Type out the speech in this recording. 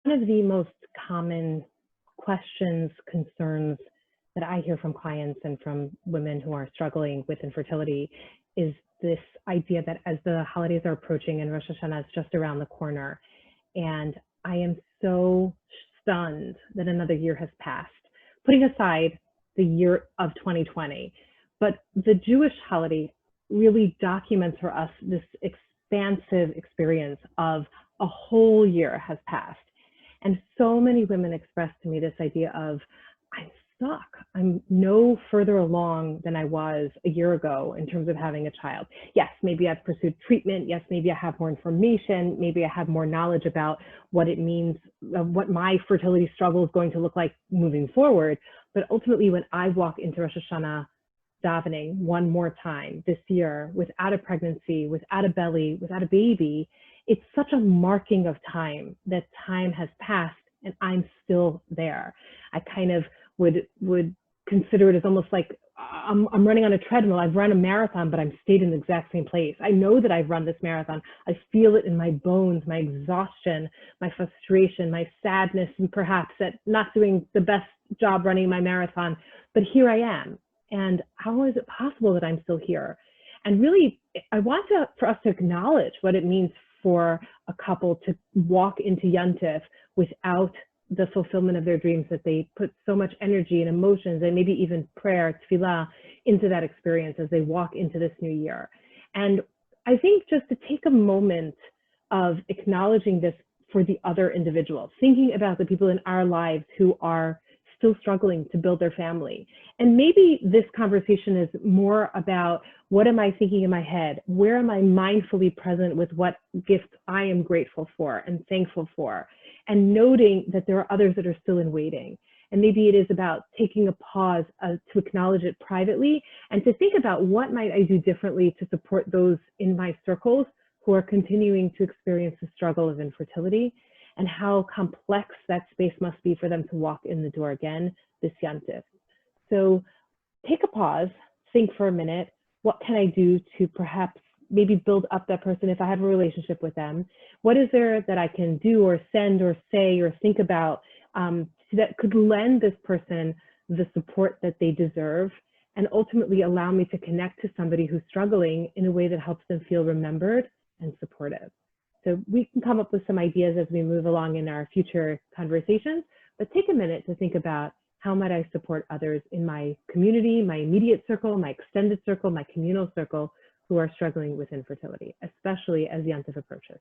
One of the most common questions, concerns that I hear from clients and from women who are struggling with infertility is this idea that as the holidays are approaching and Rosh Hashana is just around the corner, and I am so stunned that another year has passed, putting aside the year of 2020. But the Jewish holiday really documents for us this expansive experience of a whole year has passed. And so many women express to me this idea of, I'm stuck. I'm no further along than I was a year ago in terms of having a child. Yes, maybe I've pursued treatment. Yes, maybe I have more information. Maybe I have more knowledge about what it means, what my fertility struggle is going to look like moving forward. But ultimately, when I walk into Rosh Hashanah davening one more time this year without a pregnancy, without a belly, without a baby, it's such a marking of time that time has passed and I'm still there. I kind of would consider it as almost like I'm running on a treadmill. I've run a marathon, but I'm stayed in the exact same place. I know that I've run this marathon. I feel it in my bones, my exhaustion, my frustration, my sadness, and perhaps at not doing the best job running my marathon, but here I am. And how is it possible that I'm still here? And really, I want for us to acknowledge what it means for a couple to walk into Yontif without the fulfillment of their dreams, that they put so much energy and emotions and maybe even prayer, tefillah, into that experience as they walk into this new year. And I think just to take a moment of acknowledging this for the other individuals, thinking about the people in our lives who are still struggling to build their family. And maybe this conversation is more about, what am I thinking in my head? Where am I mindfully present with what gifts I am grateful for and thankful for? And noting that there are others that are still in waiting. And maybe it is about taking a pause to acknowledge it privately and to think about, what might I do differently to support those in my circles who are continuing to experience the struggle of infertility, and how complex that space must be for them to walk in the door again this Yontif. So take a pause, think for a minute, what can I do to perhaps maybe build up that person if I have a relationship with them? What is there that I can do or send or say or think about that could lend this person the support that they deserve, and ultimately allow me to connect to somebody who's struggling in a way that helps them feel remembered and supportive? So we can come up with some ideas as we move along in our future conversations, but take a minute to think about, how might I support others in my community, my immediate circle, my extended circle, my communal circle, who are struggling with infertility, especially as Yontif approaches.